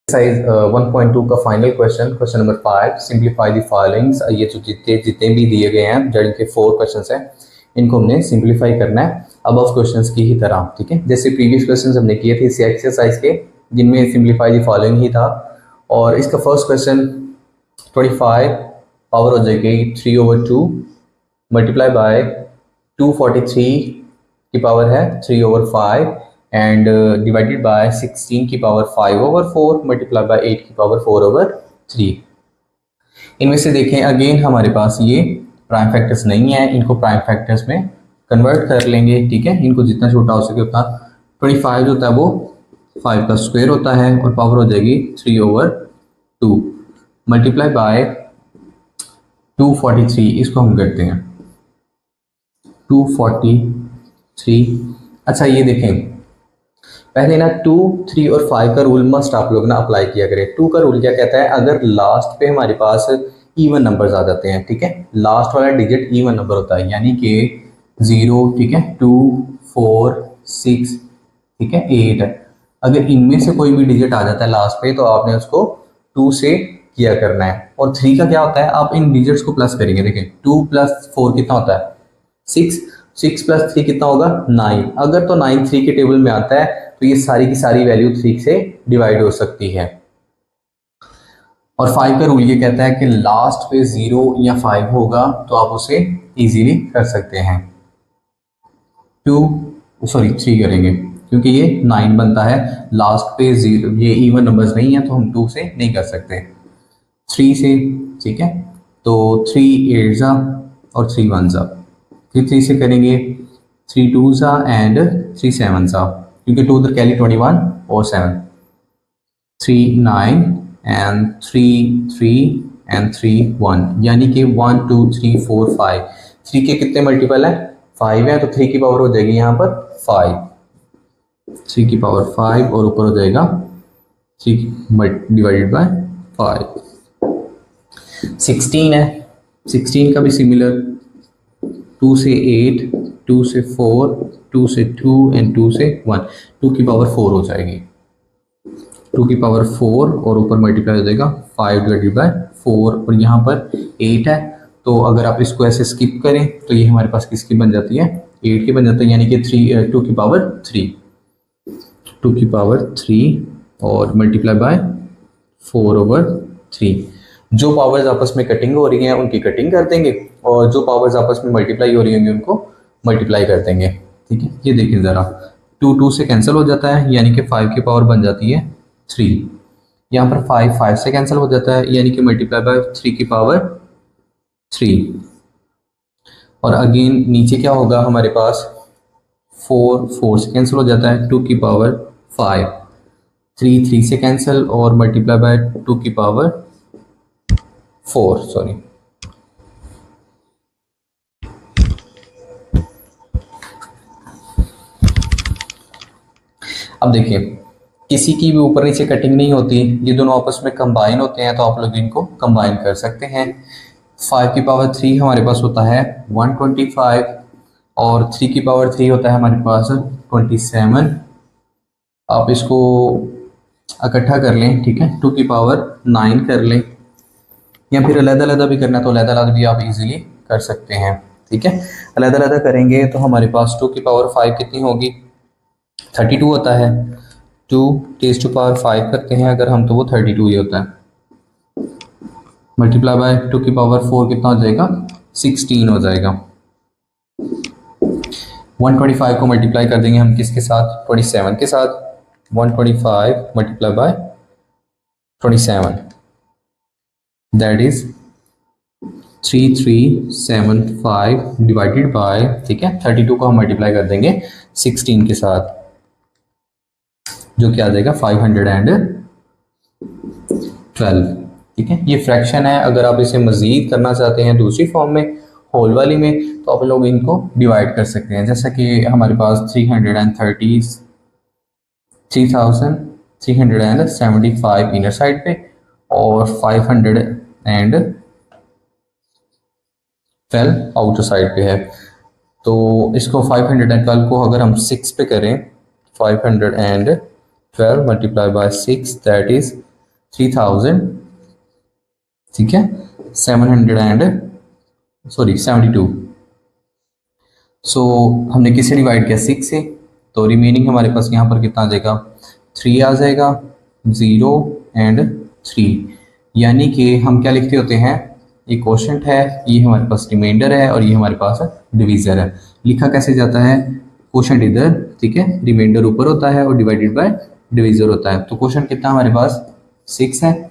Exercise 1.2 का final question number 5, simplify the followings. ये जो जितने भी दिए गए हैं जड़ के 4 क्वेश्चंस हैं, इनको हमने सिंप्लीफाई करना है अबव क्वेश्चंस की ही तरह। ठीक है, जैसे प्रीवियस क्वेश्चंस हमने किए थे इसी एक्सरसाइज के, जिनमें सिंप्लीफाई द फॉलोइंग ही था। और इसका फर्स्ट क्वेश्चन 25 पावर हो जाएगी 3/2 मल्टीप्लाई बाय 243 की पावर है 3/5 एंड डिवाइडेड बाय 16 की पावर 5/4 मल्टीप्लाई बाय 8 की पावर 4/3। इनमें से देखें अगेन हमारे पास ये प्राइम फैक्टर्स नहीं है, इनको प्राइम फैक्टर्स में कन्वर्ट कर लेंगे। ठीक है, इनको जितना छोटा हो सके उतना। 25 जो होता है वो 5 का स्क्वायर होता है और पावर हो जाएगी 3/2 मल्टीप्लाई बाय 243। इसको हम करते हैं 243। अच्छा ये देखें, पहले ना 2, 3 और 5 का रूल मस्ट आप लोग ना अप्लाई किया करें। 2 का रूल क्या कहता है, अगर लास्ट पे हमारे पास इवन नंबर्स आ जाते हैं, ठीक है, लास्ट वाला डिजिट इवन नंबर होता है, यानी कि 0, ठीक है, 2, 4, 6, ठीक है, 8 है। अगर इनमें से कोई भी डिजिट आ जाता है लास्ट पे, तो आपने उसको 2 से किया करना है। और 3 का क्या होता है, आप इन डिजिट्स को प्लस करेंगे। देखें 2 + 4 कितना होता है 6, 6 + 3 कितना होगा 9। अगर तो 9 3 के टेबल में आता है तो ये सारी की सारी वैल्यू 3 से डिवाइड हो सकती है। और 5 का रूल ये कहता है कि लास्ट पे 0 या 5 होगा तो आप उसे इजीली कर सकते हैं। 3 करेंगे क्योंकि ये 9 बनता है, लास्ट पे 0, ये इवन नंबर्स नहीं है तो हम 2 से नहीं कर सकते, 3 से। ठीक है, तो 3 8 जा और 3 1 जा, फिर 3 से करेंगे 3 2 जा एंड 3 7 जा, क्योंकि 2 उधर कैली 21 और 7, 3 9 एंड 3 3 एंड 3 1, यानी कि 1 2 3 4 5। 3 के कितने मल्टीपल है 5 है, तो 3 की पावर हो जाएगी यहाँ पर 5, 3 की पावर 5 और ऊपर हो जाएगा 3 डिवाइडेड बाय 5। 16 है, 16 का भी सिमिलर, 2 से 8, 2 से 4, 2 से 2 एंड 2 से 1, 2 की पावर 4 हो जाएगी, 2 की पावर 4 और ऊपर मल्टीप्लाई हो जाएगा 5 डिवाइडेड बाय 4। और यहाँ पर 8 है, तो अगर आप इसको ऐसे स्किप करें तो ये हमारे पास किसकी बन जाती है 8 की बन जाती है, यानी कि 2 की पावर 3, 2 की पावर 3 और मल्टीप्लाई बाय 4/3। जो पावर्स आपस में कटिंग हो रही हैं उनकी कटिंग कर देंगे, और जो पावर्स आपस में मल्टीप्लाई हो रही होंगी उनको मल्टीप्लाई कर देंगे। ठीक है, ये देखिए ज़रा, 2 2 से कैंसिल हो जाता है, यानी कि 5 की पावर बन जाती है 3। यहाँ पर 5 5 से कैंसिल हो जाता है, यानी कि मल्टीप्लाई बाय 3 की पावर 3। और अगेन नीचे क्या होगा हमारे पास 4 4 से कैंसिल हो जाता है, 2 की पावर 5, 3 3 से कैंसिल और मल्टीप्लाई बाय 2 की पावर 4, सॉरी। अब देखिए, किसी की भी ऊपर नीचे कटिंग नहीं होती, ये दोनों आपस में कंबाइन होते हैं, तो आप लोग इनको कंबाइन कर सकते हैं। 5 की पावर 3 हमारे पास होता है 125 और 3 की पावर 3 होता है हमारे पास 27। आप इसको इकट्ठा कर लें, ठीक है, 2 की पावर 9 कर लें, या फिर अलग-अलग भी करना तो अलग-अलग भी आप इजीली कर सकते हैं। ठीक है, अलग-अलग करेंगे तो हमारे पास 2 की पावर 5 कितनी होगी 32 होता है, 2 टेस्ट टू पावर 5 करते हैं अगर हम, तो वो 32 ही होता है, मल्टीप्लाई बाय 2 की पावर 4 कितना हो जाएगा 16 हो जाएगा। 125 को मल्टीप्लाई कर देंगे हम किसके साथ 27 के साथ, 125 multiply by 27, that is 3375 divided by, ठीक है, 32 को हम मल्टीप्लाई कर देंगे 16 के साथ, जो क्या आ जाएगा 512। ठीक है, ये फ्रैक्शन है। अगर आप इसे मजीद करना चाहते हैं दूसरी फॉर्म में, होल वाली में, तो आप लोग इनको डिवाइड कर सकते हैं। जैसा कि हमारे पास 3375 इनर साइड पे और 512 आउटर साइड पे है, तो इसको 512 को अगर हम 6 पे करें, 512 मल्टीप्लाई बाय 6, दैट इज 3000, ठीक है, 72। सो हमने किससे डिवाइड किया, 6 से, तो रिमेनिंग हमारे पास यहाँ पर कितना आ जाएगा, 3 आ जाएगा, 0 एंड 3। यानी कि हम क्या लिखते होते हैं, ये क्वोशंट है, ये हमारे पास रिमाइंडर है और ये हमारे पास डिवीज़र है। लिखा कैसे जाता है, क्वोशंट इधर, ठीक है, रिमाइंडर ऊपर होता है और डिवाइडेड बाय डिवीज़र होता है। तो क्वोशंट कितना हमारे पास 6 है,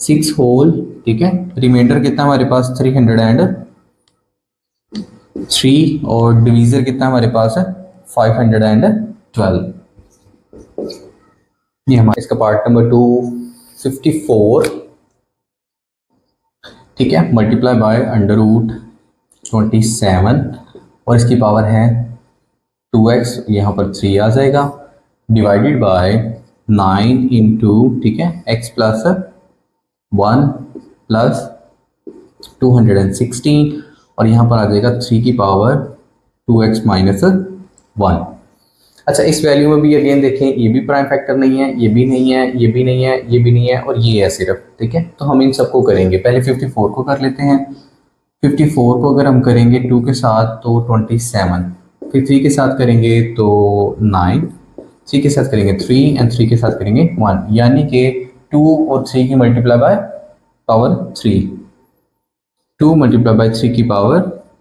6 होल, ठीक है, रिमाइंडर कितना हमारे पास 303 और डिवीज़र कितना हमारे पास है 512। ये हमारा इसका पार्ट नंबर 254, ठीक है, मल्टीप्लाई बाय √27 और इसकी पावर है 2x, यहाँ पर 3 आ जाएगा, डिवाइडेड बाय 9 इंटू, ठीक है, x प्लस 1 प्लस 216 और यहाँ पर आ जाएगा 3 की पावर 2x माइनस 1। अच्छा, इस वैल्यू में भी अगेन देखें, ये भी प्राइम फैक्टर नहीं है, ये भी नहीं है, ये भी नहीं है, ये भी नहीं है और ये है सिर्फ, ठीक है। तो हम इन सबको करेंगे, पहले 54 को कर लेते हैं। 54 को अगर हम करेंगे 2 के साथ तो 27, फिर 3 के साथ करेंगे तो 9, 3 के साथ करेंगे 3 एंड 3 के साथ करेंगे 1, यानी कि 2 और 3 की multiply by power 3, 2 multiply by 3 की पावर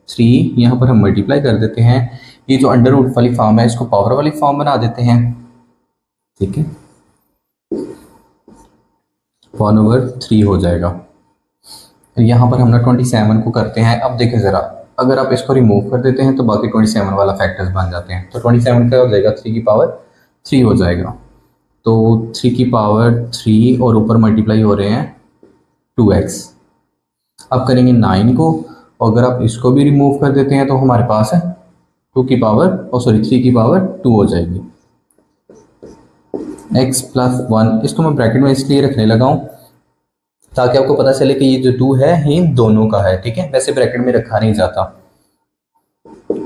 3, यहाँ पर हम मल्टीप्लाई कर देते हैं। ये जो अंडर रूट वाली फॉर्म है इसको पावर वाली फॉर्म बना देते हैं, ठीक है, 1/3 हो जाएगा। यहाँ पर हम ना 27 को करते हैं। अब देखें ज़रा, अगर आप इसको रिमूव कर देते हैं तो बाकी 27 वाला फैक्टर्स बन जाते हैं। तो 27 का हो जाएगा 3 की पावर 3 हो जाएगा, तो 3 की पावर 3 और ऊपर मल्टीप्लाई हो रहे हैं 2x। अब करेंगे 9 को, अगर आप इसको भी रिमूव कर देते हैं तो हमारे पास है 2 की पावर 3 की पावर 2 हो जाएगी, x प्लस 1। इसको मैं ब्रैकेट में इसलिए रखने लगा हूँ ताकि आपको पता चले कि ये जो 2 है ये दोनों का है, ठीक है। वैसे ब्रैकेट में रखा नहीं जाता,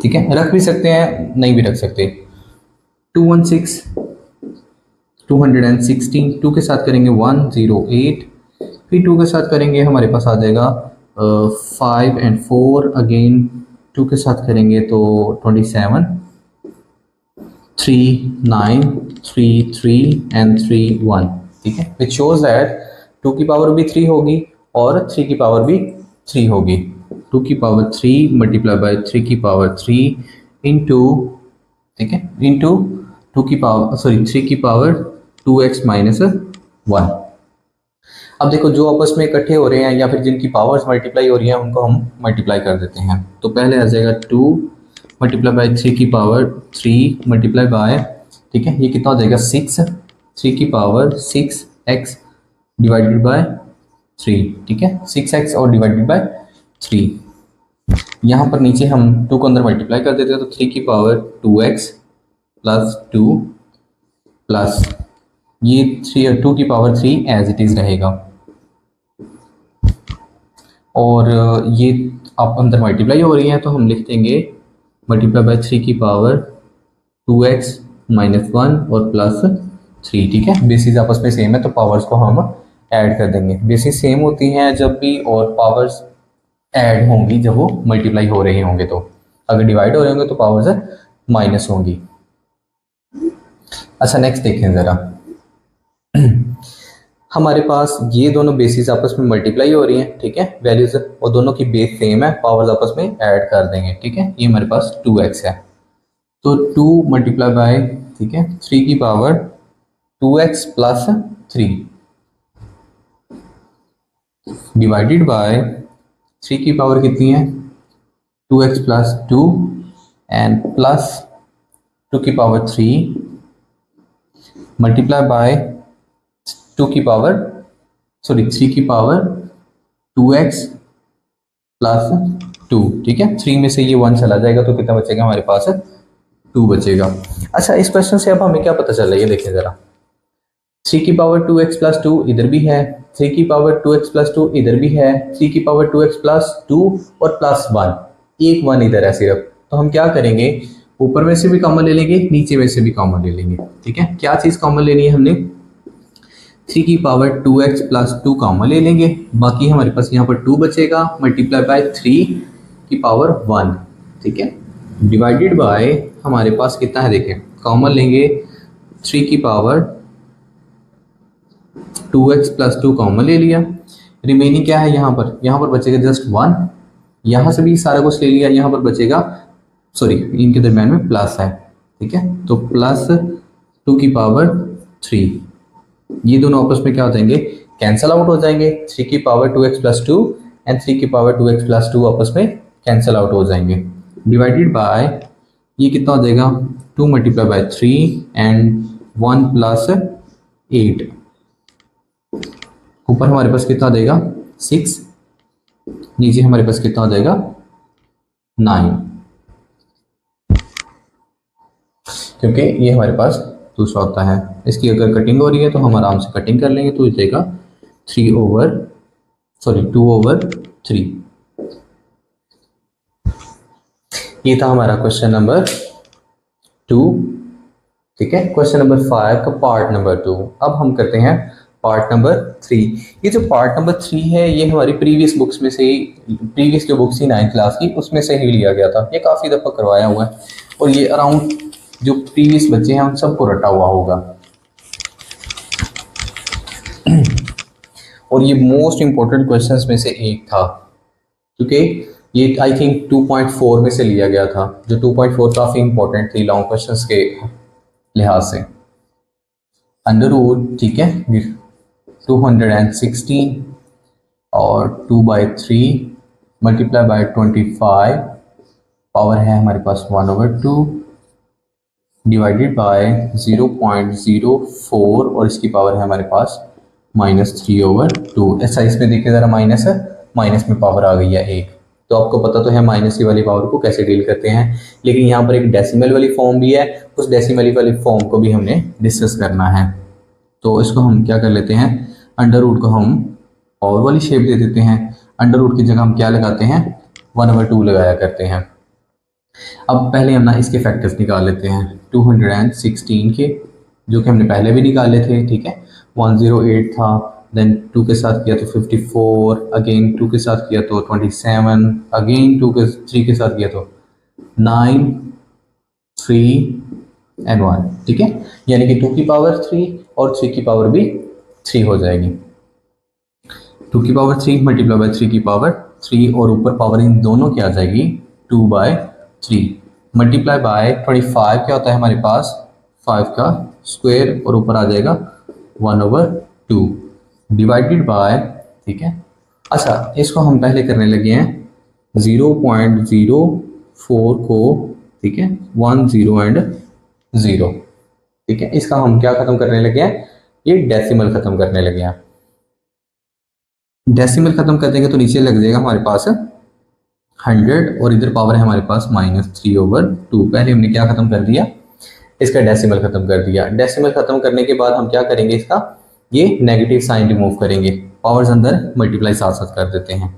ठीक है, रख भी सकते हैं, नहीं भी रख सकते। 216, 216, 2 के साथ करेंगे 108, फिर 2 के साथ करेंगे हमारे पास आ जाएगा 5 एंड 4, अगेन 2 के साथ करेंगे तो 27, 3 9 3 3 एंड 3 1, ठीक है, विच शोज दैट 2 की पावर भी 3 होगी और 3 की पावर भी 3 होगी। 2 की पावर 3 मल्टीप्लाई बाय 3 की पावर 3 इंटू, ठीक है, इंटू 3 की पावर 2x माइनस 1। अब देखो, जो आपस में इकट्ठे हो रहे हैं या फिर जिनकी पावर्स मल्टीप्लाई हो रही हैं उनको हम मल्टीप्लाई कर देते हैं। तो पहले आ जाएगा 2 मल्टीप्लाई बाय 3 की पावर 3 मल्टीप्लाई बाय, ठीक है, ये कितना हो जाएगा 6, 3 की पावर 6x डिवाइडेड बाय 3, ठीक है, 6x और डिवाइडेड बाय 3। यहाँ पर नीचे हम 2 को अंदर मल्टीप्लाई कर देते हैं तो 3 की पावर 2x प्लस 2 प्लस ये 2 की पावर 3 एज इट इज़ रहेगा, और ये आप अंदर मल्टीप्लाई हो रही है तो हम लिख देंगे मल्टीप्लाई बाय 3 की पावर 2x माइनस 1 और प्लस 3, ठीक है। बेसिस आपस में सेम है तो पावर्स को हम ऐड कर देंगे। बेसिस सेम होती हैं जब भी और पावर्स ऐड होंगी जब वो मल्टीप्लाई हो रहे होंगे, तो अगर डिवाइड हो रहे होंगे तो पावर्स माइनस होंगी। अच्छा, नेक्स्ट देखें ज़रा, हमारे पास ये दोनों बेसिस आपस में मल्टीप्लाई हो रही हैं, ठीक है, वैल्यूज, और दोनों की बेस सेम है, पावर्स आपस में ऐड कर देंगे, ठीक है। ये हमारे पास 2x है तो 2 मल्टीप्लाई बाय, ठीक है, 3 की power 2x plus 3 divided by 3 की पावर कितनी है 2x प्लस 2 एंड प्लस 2 की पावर 3 मल्टीप्लाई बाय 3 की पावर 2x प्लस 2, ठीक है। 3 में से ये 1 चला जाएगा तो कितना बचेगा हमारे पास 2 बचेगा। अच्छा, इस क्वेश्चन से अब हमें क्या पता चल रहा है ये देखें ज़रा, 3 की पावर 2x प्लस 2 इधर भी है, 3 की पावर 2x प्लस 2 इधर भी है, 3 की पावर 2x प्लस 2 और प्लस 1, एक 1 इधर है सिर्फ। तो हम क्या करेंगे, ऊपर में से भी कॉमन ले लेंगे, नीचे में से भी कॉमन ले लेंगे, ठीक है। क्या चीज़ कॉमन लेनी है हमने, 3 की पावर 2x प्लस 2 कॉमन ले लेंगे, बाकी हमारे पास यहाँ पर 2 बचेगा, मल्टीप्लाई बाय 3 की पावर 1, ठीक है, डिवाइडेड बाय हमारे पास कितना है देखें, कॉमन लेंगे 3 की पावर 2x प्लस 2 कॉमन ले लिया, रिमेनिंग क्या है यहाँ पर बचेगा जस्ट 1, यहाँ से भी सारा कुछ ले लिया, यहाँ पर बचेगा, सॉरी इनके दरम्यान में प्लस है, ठीक है, तो प्लस 2 की पावर 3, ये दोनों आपस में क्या हो जाएंगे, कैंसल आउट हो जाएंगे, 3 की पावर 2x प्लस 2 एंड 3 की पावर 2x प्लस 2 आपस में कैंसल आउट हो जाएंगे, डिवाइडेड बाय ये कितना हो जाएगा 2 मल्टीप्लाई बाय 3 एंड 1 प्लस 8, ऊपर हमारे पास कितना आ जाएगा 6, नीचे हमारे पास कितना आ जाएगा 9, क्योंकि ये हमारे पास दूसरा होता है, इसकी अगर कटिंग हो रही है तो हम आराम से कटिंग कर लेंगे, तो जाएगा 2/3। ये था हमारा क्वेश्चन नंबर 2, ठीक है। क्वेश्चन नंबर 5 का पार्ट नंबर 2। अब हम करते हैं पार्ट नंबर 3। ये जो पार्ट नंबर 3 है ये हमारी प्रीवियस बुक्स में से ही, प्रीवियस जो बुक्स थी 9th क्लास की उसमें से ही लिया गया था, ये काफ़ी दफ़ा करवाया हुआ है और ये अराउंड जो प्रीवियस बच्चे हैं उन सबको रटा हुआ होगा और ये मोस्ट इंपॉर्टेंट क्वेश्चंस में से एक था, क्योंकि ये आई थिंक 2.4 में से लिया गया था, जो 2.4 काफ़ी इंपॉर्टेंट थी लॉन्ग क्वेश्चंस के लिहाज से। अंडर रूट, ठीक है, 216 और 2/3 मल्टीप्लाई बाय 25, पावर है हमारे पास 1/2 डिवाइडेड बाय 0.04 और इसकी पावर है हमारे पास -3/2। ऐसा इसमें देखिए ज़रा, माइनस में पावर आ गई है 1, तो आपको पता तो है माइनस की वाली पावर को कैसे डील करते हैं, लेकिन यहाँ पर एक डेसिमल वाली फॉर्म भी है, उस डेसिमल वाली फॉर्म को भी हमने डिस्कस करना है। तो इसको हम क्या कर लेते हैं, अंडर रूट को हम पावर वाली शेप दे देते हैं, अंडर रूट की जगह हम क्या लगाते हैं 1/2 लगाया करते हैं। अब पहले हम ना इसके फैक्टर्स निकाल लेते हैं 216 के, जो कि हमने पहले भी निकाले थे, ठीक है। 108 था, देन 2 के साथ किया तो 54, अगेन 2 के साथ किया तो 27, अगेन 3 के साथ किया तो 9, 3 एंड 1, ठीक है, यानी कि 2 की पावर 3 और 3 की पावर भी 3 हो जाएगी। 2 की पावर 3 मल्टीप्लाई बाय 3 की पावर 3 और ऊपर पावर इन दोनों की आ जाएगी 2/3 मल्टीप्लाई बाय 25 क्या होता है हमारे पास 5 का स्क्वायर और ऊपर आ जाएगा 1/2 डिवाइडेड बाय, ठीक है। अच्छा, इसको हम पहले करने लगे हैं 0.04 को, ठीक है, 1 0 एंड 0, ठीक है। इसका हम क्या खत्म करने लगे हैं, ये डेसिमल खत्म करने लगे हैं। डेसिमल खत्म कर देंगे तो नीचे लग जाएगा हमारे पास 100 और इधर पावर है हमारे पास -3/2। पहले हमने क्या खत्म कर दिया, इसका डेसिमल खत्म कर दिया। डेसिमल खत्म करने के बाद हम क्या करेंगे, इसका ये नेगेटिव साइन रिमूव करेंगे, पावर्स अंदर मल्टीप्लाई साथ साथ कर देते हैं।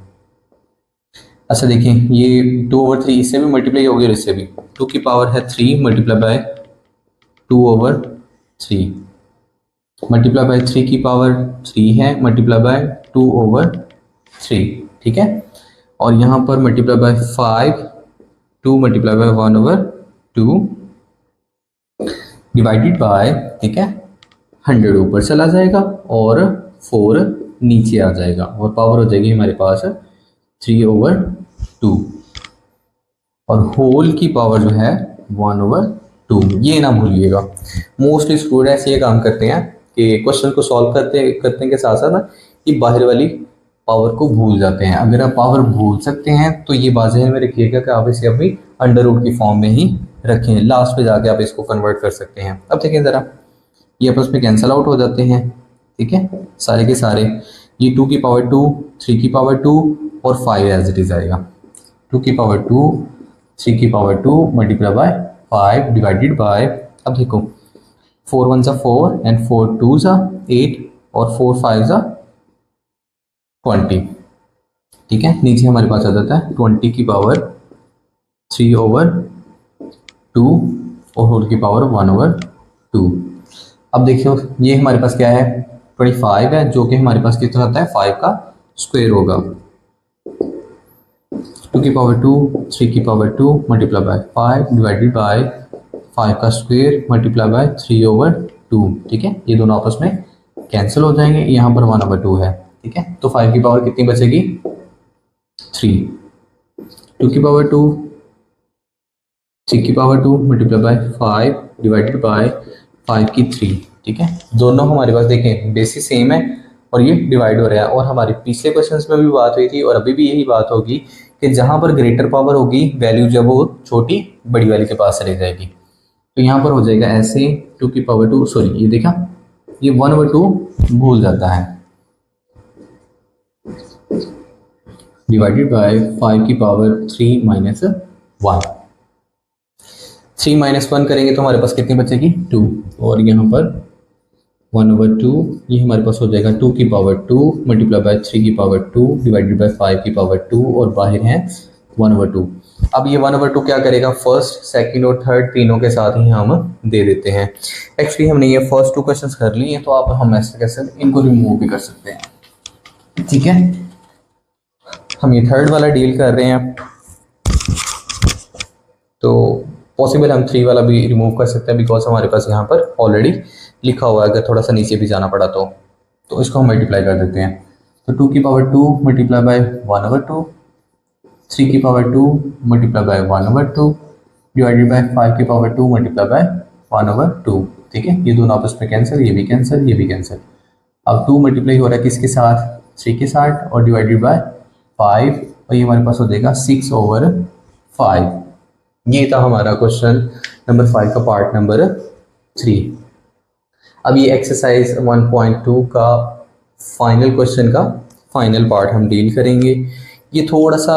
अच्छा देखिए, ये 2/3 इससे भी मल्टीप्लाई होगी और इससे भी, 2 की पावर है 3 मल्टीप्लाई बाय 2/3 मल्टीप्लाई बाय 3 की पावर 3 है मल्टीप्लाई बाय 2/3, ठीक है। और यहाँ पर multiply by 5, 2 multiply by 1/2 divided by, ठीक है, 100 ऊपर चला जाएगा और 4 नीचे आ जाएगा और पावर हो जाएगी हमारे पास 3/2 और होल की पावर जो है 1/2। ये ना भूलिएगा, मोस्टली स्टूडेंट्स ये काम करते हैं कि क्वेश्चन को सॉल्व करते के साथ साथ ना ये बाहर वाली पावर को भूल जाते हैं। अगर आप पावर भूल सकते हैं तो ये बात ज़हन में रखिएगा कि आप इसे अभी अंडर रूट की फॉर्म में ही रखें, लास्ट पे जाके आप इसको कन्वर्ट कर सकते हैं। अब देखें ज़रा, ये आपस में कैंसल आउट हो जाते हैं, ठीक है, सारे के सारे। ये 2 की पावर 2, 3 की पावर 2 और 5 एज इट इज़ आएगा। 2 की पावर 2, 3 की power 2 multiply by 5 divided by, अब देखो 4 1 सा 4 एंड 4 2 सा 8 और 4 5 सा 20, ठीक है। नीचे हमारे पास आ जाता है 20 की पावर 3/2 और होल की पावर 1/2। अब देखियो ये हमारे पास क्या है, 25 है, जो कि हमारे पास कितना आता है 5 का स्क्वायर होगा। 2 की पावर 2, 3 की power 2 multiply by 5 divided by 5 का स्क्वायर मल्टीप्लाई बाय 3/2। ठीक है, ये दोनों आपस में कैंसिल हो जाएंगे, यहाँ पर 1/2 है। ठीक है, तो 5 की पावर कितनी बचेगी 3, 2 की पावर 2, 3 की power 2 multiply by 5 divided by 5 की 3। ठीक है, दोनों हमारे पास देखें बेसिस सेम है और ये डिवाइड हो रहा है। और हमारे पिछले क्वेश्चंस में भी बात हुई थी और अभी भी यही बात होगी कि जहाँ पर ग्रेटर पावर होगी वैल्यू जब वो छोटी बड़ी वाली के पास चली जाएगी। तो यहाँ पर हो जाएगा ऐसे 2 की पावर 2, सॉरी ये देखा ये 1/2 भूल जाता है, डिवाइडेड बाय 5 की पावर 3 माइनस 1। 3 माइनस 1 करेंगे तो हमारे पास कितनी बचेगी 2, और यहाँ पर 1/2 ये हमारे पास हो जाएगा 2 की पावर 2 मल्टीप्लाई बाय 3 की पावर 2 डिवाइडेड बाय 5 की पावर 2 और बाहर है 1/2। अब ये 1/2 क्या करेगा, फर्स्ट सेकंड और थर्ड तीनों के साथ ही हम दे देते हैं। एक्चुअली हमने ये फर्स्ट 2 क्वेश्चंस कर लिए हैं, तो आप हम ऐसे कैसे इनको रिमूव भी कर सकते हैं। ठीक है, हम ये थर्ड वाला डील कर रहे हैं, तो पॉसिबल हम 3 वाला भी रिमूव कर सकते हैं, बिकॉज हमारे पास यहाँ पर ऑलरेडी लिखा हुआ है। अगर थोड़ा सा नीचे भी जाना पड़ा तो इसको हम मल्टीप्लाई कर देते हैं। तो 2 की पावर 2 मल्टीप्लाई बाय 1/2, 3 की power 2 multiply by 1/2 divided by 5 की पावर 2 मल्टीप्लाई बाय 1/2। ठीक है, ये दोनों आपस में कैंसिल, ये भी कैंसिल, ये भी कैंसिल। अब 2 मल्टीप्लाई हो रहा है किसके साथ 3 के साथ और डिवाइडेड बाय 5, और ये हमारे पास हो जाएगा 6/5। ये था हमारा क्वेश्चन नंबर 5 का पार्ट नंबर 3। अब ये एक्सरसाइज 1.2 का फाइनल क्वेश्चन का फाइनल पार्ट हम डील करेंगे। ये थोड़ा सा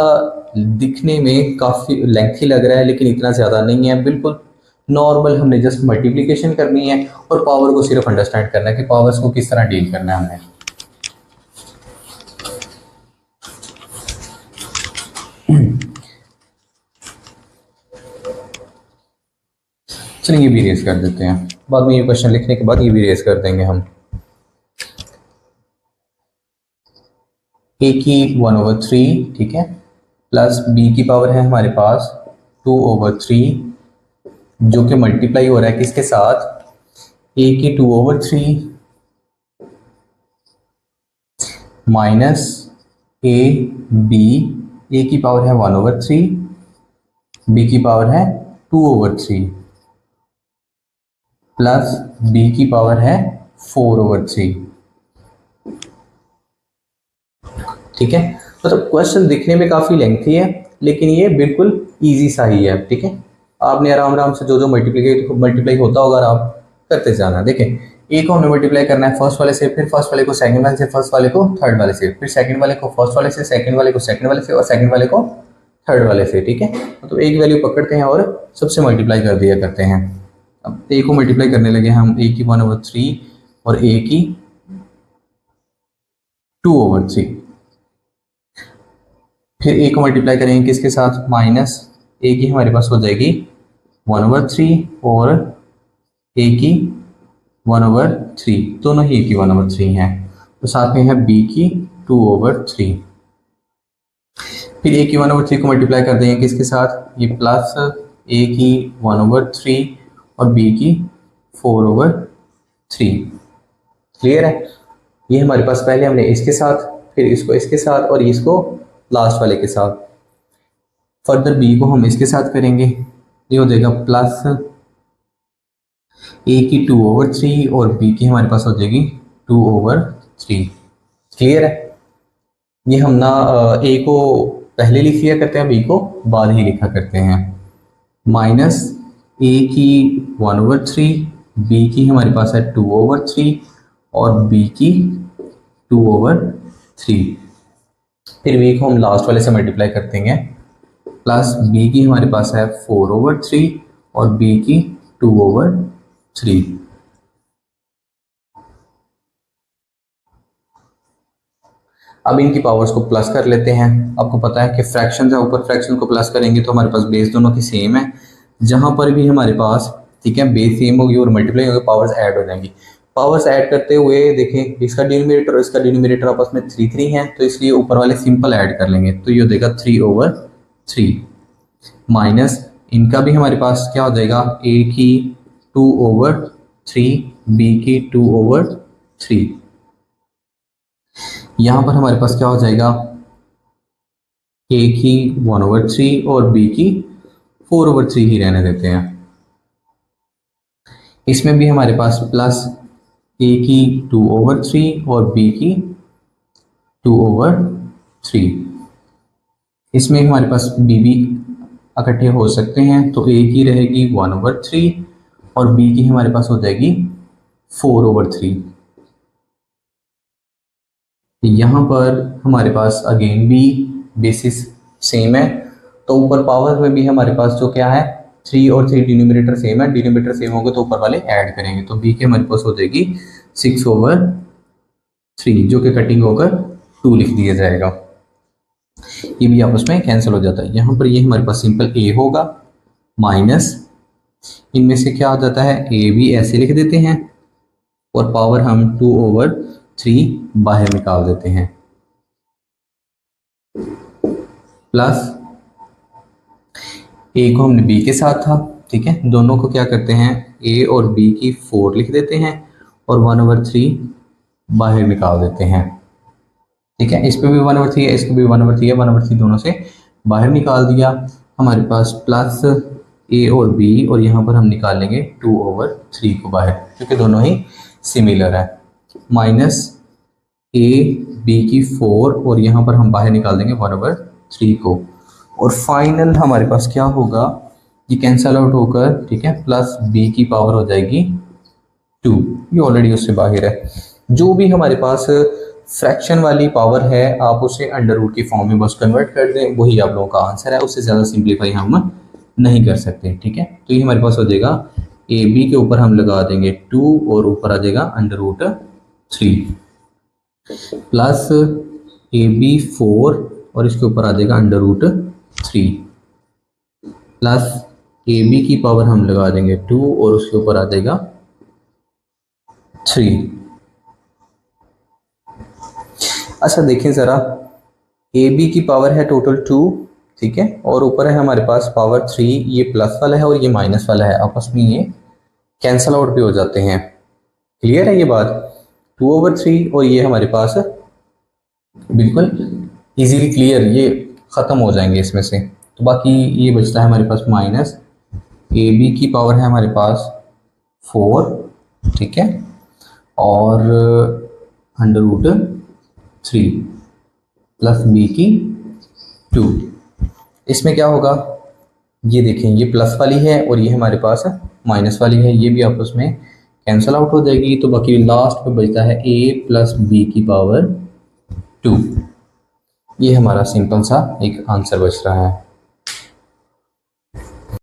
दिखने में काफ़ी लेंथी लग रहा है, लेकिन इतना ज़्यादा नहीं है, बिल्कुल नॉर्मल। हमने जस्ट मल्टीप्लिकेशन करनी है और पावर को सिर्फ अंडरस्टैंड करना है कि पावर्स को किस तरह डील करना है हमने। चलिए ये भी रेज कर देते हैं, बाद में ये क्वेश्चन लिखने के बाद ये भी रेज कर देंगे हम। a की 1/3, ठीक है, प्लस b की पावर है हमारे पास 2/3, जो कि मल्टीप्लाई हो रहा है किसके साथ a की 2/3 माइनस a की पावर है 1/3, b की पावर है 2/3 प्लस b की पावर है 4/3। ठीक है, मतलब क्वेश्चन दिखने में काफ़ी लेंथी है, लेकिन ये बिल्कुल इजी सा ही है। ठीक है, आपने आराम आराम से जो जो मल्टीप्लाई होता होगा आप करते जाना। देखें, ए को हमने मल्टीप्लाई करना है फर्स्ट वाले से, फिर फर्स्ट वाले को सेकंड वाले से, फर्स्ट वाले को थर्ड वाले से, फिर सेकंड वाले को फर्स्ट वाले से, सेकंड वाले को सेकंड वाले से और सेकंड वाले को थर्ड वाले से। ठीक है, तो एक वैल्यू पकड़ते हैं और सबसे मल्टीप्लाई कर दिया करते हैं। अब ए को मल्टीप्लाई करने लगे हम, ए की 1/3 और ए की 2/3। फिर ए को मल्टीप्लाई करेंगे किसके साथ, माइनस ए की हमारे पास हो जाएगी 1/3 और ए की 1/3, दोनों ही ए की 1/3 हैं। तो साथ में है बी की 2/3। फिर ए की 1/3 को मल्टीप्लाई कर देंगे किसके साथ, ये प्लस ए की 1/3 और बी की 4/3। क्लियर है, ये हमारे पास पहले हमने इसके साथ, फिर इसको इसके साथ और इसको लास्ट वाले के साथ। फर्दर बी को हम इसके साथ करेंगे, ये हो जाएगा प्लस ए की 2/3 और बी की हमारे पास हो जाएगी 2/3। क्लियर है, ये हम ना ए को पहले लिख लिया करते हैं, बी को बाद ही लिखा करते हैं। माइनस ए की 1/3, बी की हमारे पास है 2/3 और बी की 2/3। फिर बी को हम लास्ट वाले से मल्टीप्लाई करते हैं, प्लस बी की हमारे पास है 4/3 और बी की 2/3। अब इनकी पावर्स को प्लस कर लेते हैं। आपको पता है कि फ्रैक्शन है, ऊपर फ्रैक्शन को प्लस करेंगे तो हमारे पास बेस दोनों की सेम है। जहां पर भी हमारे पास, ठीक है, बेस सेम होगी और मल्टीप्लाई होगी, पावर्स ऐड हो जाएंगी। पावर्स ऐड करते हुए देखें, इसका डिनोमिनेटर और इसका डिनोमिनेटर आपस में 3 है, तो इसलिए ऊपर वाले सिंपल ऐड कर लेंगे, तो ये हो जाएगा 3/3 माइनस इनका भी हमारे पास क्या हो जाएगा, a की 2/3 b की 2/3। यहाँ पर हमारे पास क्या हो जाएगा, a की 1/3 और b की 4/3 ही रहने देते हैं। इसमें भी हमारे पास प्लस a की 2/3 और b की 2/3। इसमें हमारे पास b भी इकट्ठे हो सकते हैं, तो a की रहेगी 1/3 और b की हमारे पास हो जाएगी 4/3। यहाँ पर हमारे पास अगेन भी बेसिस सेम है, तो ऊपर पावर में भी हमारे पास जो क्या है 3 और 3 डिनोमिनेटर सेम है, डिनोमिनेटर सेम होगा तो ऊपर वाले ऐड करेंगे, तो b की हमारे पास हो जाएगी 6/3 जो कि कटिंग होकर 2 लिख दिया जाएगा। ये भी आपस में कैंसिल हो जाता है। यहाँ पर ये हमारे पास सिंपल a होगा माइनस इनमें से क्या आ जाता है, a भी ऐसे लिख देते हैं और पावर हम 2/3 बाहर निकाल देते हैं, प्लस a को हमने b के साथ था, ठीक है, दोनों को क्या करते हैं a और b की 4 लिख देते हैं और 1/3 बाहर निकाल देते हैं, ठीक है। इस पे भी 1/3 है, इसको भी 1/3 है, 1/3 दोनों से बाहर निकाल दिया। हमारे पास प्लस a और b और यहाँ पर हम निकाल लेंगे 2/3 को बाहर, क्योंकि दोनों ही सिमिलर है, माइनस a b की 4 और यहाँ पर हम बाहर निकाल देंगे 1/3 को, और फाइनल हमारे पास क्या होगा, ये कैंसल आउट होकर, ठीक है, प्लस b की पावर हो जाएगी 2, ये ऑलरेडी उससे बाहर है। जो भी हमारे पास फ्रैक्शन वाली पावर है आप उसे अंडर रूट की फॉर्म में बस कन्वर्ट कर दें, वही आप लोगों का आंसर है, उससे ज़्यादा सिंप्लीफाई हम नहीं कर सकते, ठीक है। तो ये हमारे पास हो जाएगा ए बी के ऊपर हम लगा देंगे 2 और ऊपर आ जाएगा √3 प्लस ए बी 4 और इसके ऊपर आ जाएगा √3 प्लस ए बी की पावर हम लगा देंगे 2 और उसके ऊपर आ जाएगा 3। अच्छा देखें ज़रा, ए बी की पावर है टोटल 2, ठीक है, और ऊपर है हमारे पास पावर 3, ये प्लस वाला है और ये माइनस वाला है, आपस में ये कैंसल आउट भी हो जाते हैं। क्लियर है ये बात, 2/3 और ये हमारे पास बिल्कुल इजीली क्लियर, ये ख़त्म हो जाएंगे इसमें से, तो बाकी ये बचता है हमारे पास माइनस ए बी की पावर है हमारे पास 4, ठीक है, और √3 प्लस b की 2। इसमें क्या होगा, ये देखें, ये प्लस वाली है और ये हमारे पास माइनस वाली है, ये भी आपस में कैंसल आउट हो जाएगी, तो बाकी लास्ट में बचता है a प्लस b की पावर 2। ये हमारा सिंपल सा एक आंसर बच रहा है।